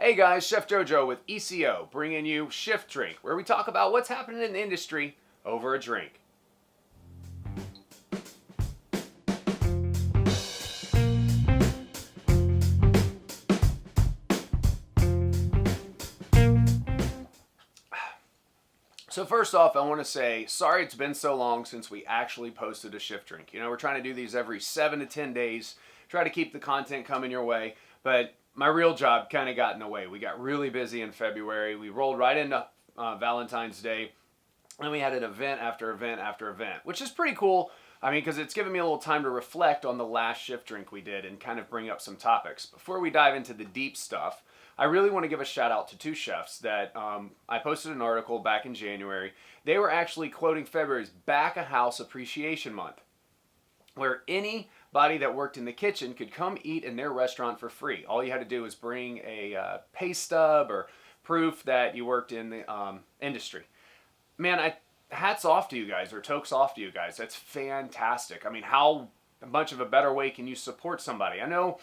Hey guys, Chef JoJo with ECO, bringing you Shift Drink, where we talk about what's happening in the industry over a drink. So first off, I want to say, sorry it's been so long since we actually posted a Shift Drink. You know, we're trying to do these every 7 to 10 days, try to keep the content coming your way, but my real job kind of got in the way. We got really busy in February. We rolled right into Valentine's Day, and we had an event after event after event, which is pretty cool. I mean, because it's given me a little time to reflect on the last Shift Drink we did and kind of bring up some topics. Before we dive into the deep stuff, I really want to give a shout out to two chefs that I posted an article back in January. They were actually quoting February's Back of House Appreciation Month, where anybody that worked in the kitchen could come eat in their restaurant for free. All you had to do was bring a pay stub or proof that you worked in the industry. Man, hats off to you guys, or tokes off to you guys. That's fantastic. I mean, how much of a better way can you support somebody? I know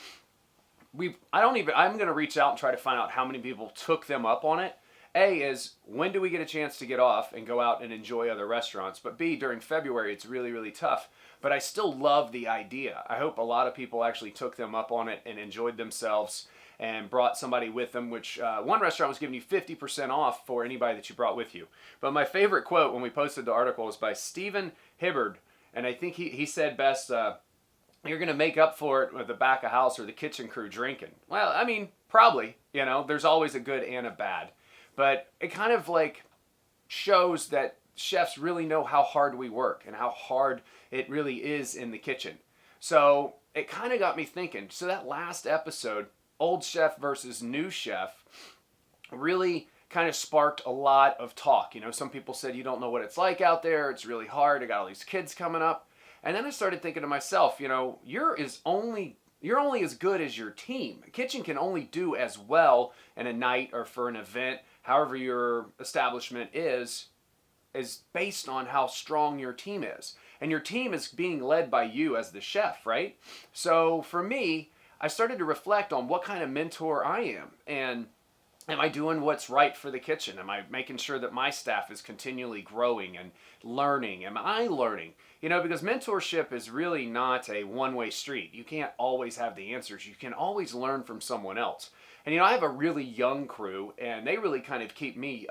I'm going to reach out and try to find out how many people took them up on it. A is, when do we get a chance to get off and go out and enjoy other restaurants? But B, during February, it's really, really tough. But I still love the idea. I hope a lot of people actually took them up on it and enjoyed themselves and brought somebody with them, which one restaurant was giving you 50% off for anybody that you brought with you. But my favorite quote when we posted the article was by Stephen Hibbard, and I think he said best, you're going to make up for it with the back of house or the kitchen crew drinking. Well, I mean, probably, you know, there's always a good and a bad. But it kind of like shows that chefs really know how hard we work and how hard it really is in the kitchen. So it kind of got me thinking. So that last episode, old chef versus new chef, really kind of sparked a lot of talk. You know, some people said, you don't know what it's like out there. It's really hard. I got all these kids coming up. And then I started thinking to myself, you know, you're only as good as your team. A kitchen can only do as well in a night or for an event, however your establishment is based on how strong your team is. And your team is being led by you as the chef, right? So for me, I started to reflect on what kind of mentor I am. And am I doing what's right for the kitchen? Am I making sure that my staff is continually growing and learning? Am I learning? You know, because mentorship is really not a one-way street. You can't always have the answers. You can always learn from someone else. And, you know, I have a really young crew, and they really kind of keep me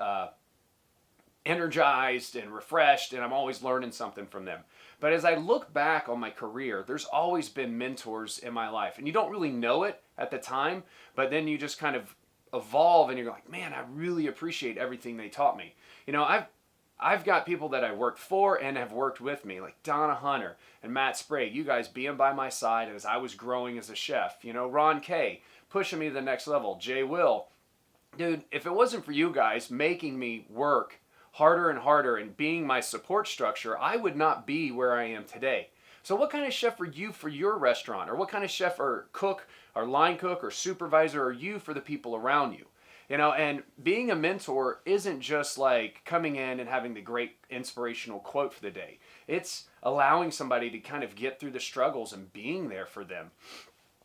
energized and refreshed, and I'm always learning something from them. But as I look back on my career, there's always been mentors in my life. And you don't really know it at the time, but then you just kind of evolve and you're like, man, I really appreciate everything they taught me. You know, I've got people that I worked for and have worked with me, like Donna Hunter and Matt Sprague, you guys being by my side as I was growing as a chef. You know, Ron Kay, pushing me to the next level. Jay Will. Dude, if it wasn't for you guys making me work harder and harder and being my support structure, I would not be where I am today. So what kind of chef are you for your restaurant? Or what kind of chef or cook or line cook or supervisor are you for the people around you? You know, and being a mentor isn't just like coming in and having the great inspirational quote for the day. It's allowing somebody to kind of get through the struggles and being there for them.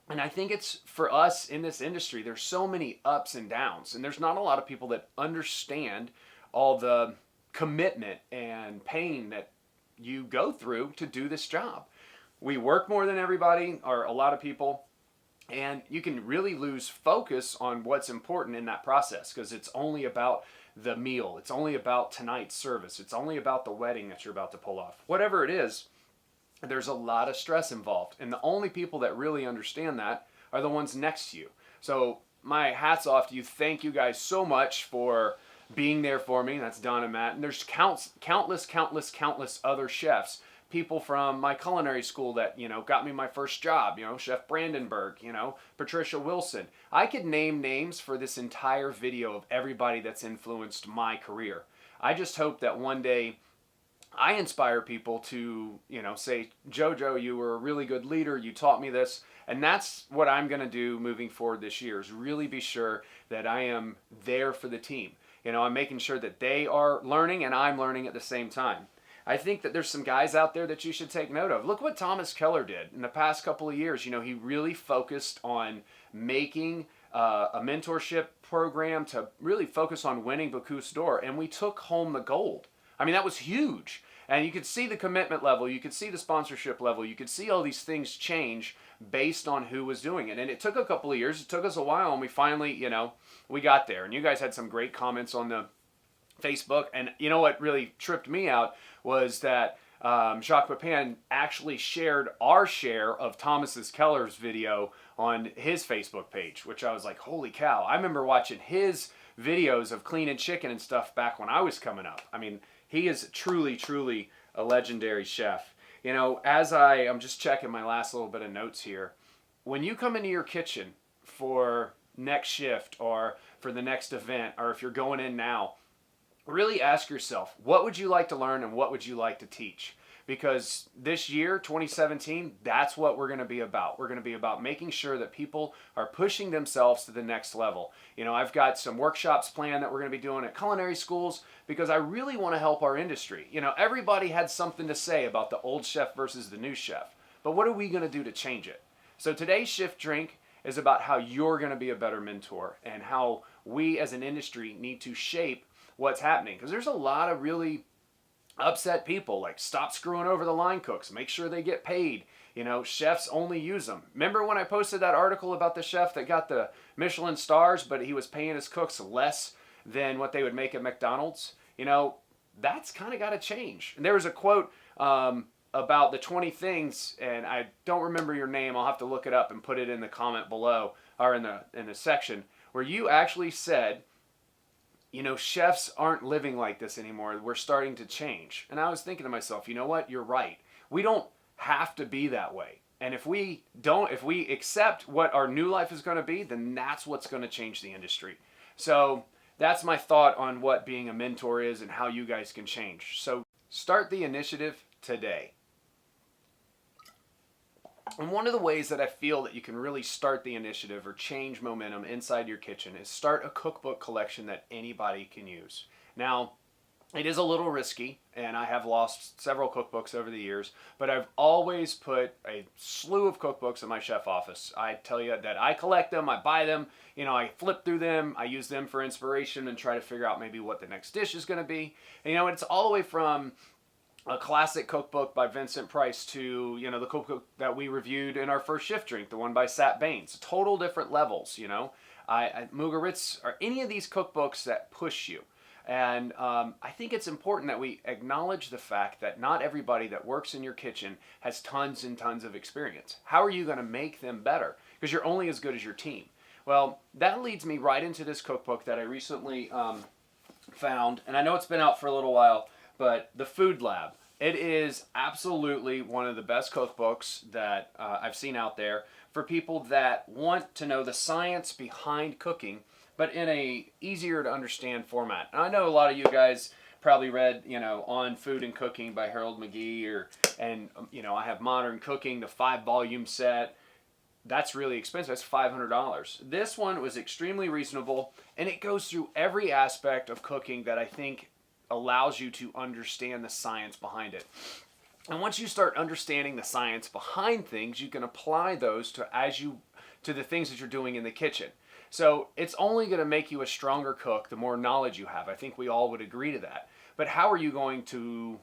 And I think it's for us in this industry, there's so many ups and downs, and there's not a lot of people that understand all the commitment and pain that you go through to do this job. We work more than everybody, or a lot of people, and you can really lose focus on what's important in that process because it's only about the meal. It's only about tonight's service. It's only about the wedding that you're about to pull off. Whatever it is, there's a lot of stress involved. And the only people that really understand that are the ones next to you. So my hat's off to you. Thank you guys so much for being there for me. That's Don and Matt. And there's countless other chefs. People from my culinary school that, you know, got me my first job, you know, Chef Brandenburg, you know, Patricia Wilson. I could name names for this entire video of everybody that's influenced my career. I just hope that one day I inspire people to, you know, say, JoJo, you were a really good leader. You taught me this. And that's what I'm going to do moving forward this year, is really be sure that I am there for the team. You know, I'm making sure that they are learning and I'm learning at the same time. I think that there's some guys out there that you should take note of. Look what Thomas Keller did in the past couple of years. You know, he really focused on making a mentorship program to really focus on winning Bocuse d'Or, and we took home the gold. I mean, that was huge. And you could see the commitment level, you could see the sponsorship level, you could see all these things change based on who was doing it. And it took a couple of years, it took us a while, and we finally, we got there. And you guys had some great comments on the Facebook. And you know what really tripped me out was that Jacques Pepin actually shared our share of Thomas's Keller's video on his Facebook page, which I was like, holy cow. I remember watching his videos of cleaning chicken and stuff back when I was coming up. I mean, he is truly, truly a legendary chef. As I'm just checking my last little bit of notes here, when you come into your kitchen for next shift or for the next event, or if you're going in now, really ask yourself, what would you like to learn and what would you like to teach? Because this year, 2017, that's what we're going to be about. We're going to be about making sure that people are pushing themselves to the next level. I've got some workshops planned that we're going to be doing at culinary schools because I really want to help our industry. Everybody had something to say about the old chef versus the new chef. But what are we going to do to change it? So today's Shift Drink is about how you're going to be a better mentor and how we as an industry need to shape what's happening. Because there's a lot of really upset people, like stop screwing over the line cooks, make sure they get paid. Chefs only use them. Remember when I posted that article about the chef that got the Michelin stars, but he was paying his cooks less than what they would make at McDonald's? That's kind of got to change. And there was a quote about the 20 things, and I don't remember your name. I'll have to look it up and put it in the comment below, or in the section, where you actually said, chefs aren't living like this anymore. We're starting to change. And I was thinking to myself, you know what? You're right. We don't have to be that way. And if we accept what our new life is going to be, then that's what's going to change the industry. So that's my thought on what being a mentor is and how you guys can change. So start the initiative today. And one of the ways that I feel that you can really start the initiative or change momentum inside your kitchen is start a cookbook collection that anybody can use. Now, it is a little risky, and I have lost several cookbooks over the years, but I've always put a slew of cookbooks in my chef office. I tell you that I collect them, I buy them, I flip through them, I use them for inspiration and try to figure out maybe what the next dish is going to be. And, it's all the way from a classic cookbook by Vincent Price to, the cookbook that we reviewed in our first Shift Drink, the one by Sat Baines. Total different levels, Mugaritz, or any of these cookbooks that push you. And I think it's important that we acknowledge the fact that not everybody that works in your kitchen has tons and tons of experience. How are you going to make them better? Because you're only as good as your team. Well, that leads me right into this cookbook that I recently found. And I know it's been out for a little while, but the Food Lab. It is absolutely one of the best cookbooks that I've seen out there for people that want to know the science behind cooking, but in a easier to understand format. And I know a lot of you guys probably read, On Food and Cooking by Harold McGee, I have Modern Cooking, the 5-volume set. That's really expensive. That's $500. This one was extremely reasonable, and it goes through every aspect of cooking that I think allows you to understand the science behind it. And once you start understanding the science behind things, you can apply those to the things that you're doing in the kitchen. So it's only going to make you a stronger cook the more knowledge you have. I think we all would agree to that. But how are you going to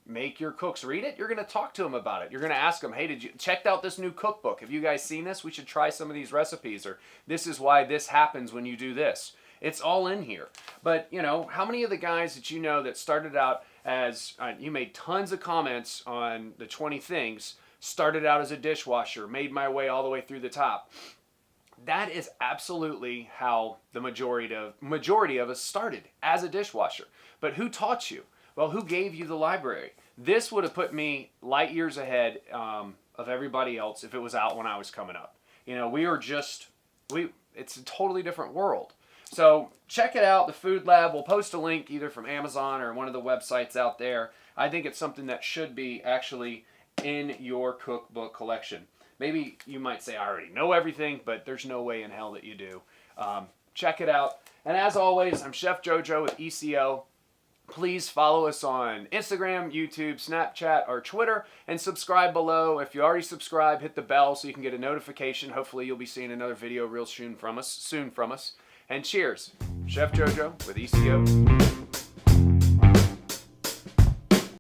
make your cooks read it? You're going to talk to them about it. You're going to ask them, hey, did you check out this new cookbook? Have you guys seen this? We should try some of these recipes. Or this is why this happens when you do this. It's all in here. But, how many of the guys that you know that started out as, you made tons of comments on the 20 things, started out as a dishwasher, made my way all the way through the top. That is absolutely how the majority of us started, as a dishwasher. But who taught you? Well, who gave you the library? This would have put me light years ahead of everybody else if it was out when I was coming up. It's a totally different world. So check it out, the Food Lab. We'll post a link either from Amazon or one of the websites out there. I think it's something that should be actually in your cookbook collection. Maybe you might say, I already know everything, but there's no way in hell that you do. Check it out. And as always, I'm Chef JoJo with ECO. Please follow us on Instagram, YouTube, Snapchat, or Twitter, and subscribe below. If you already subscribe, hit the bell so you can get a notification. Hopefully you'll be seeing another video real soon from us. And cheers. Chef Jojo with ECO.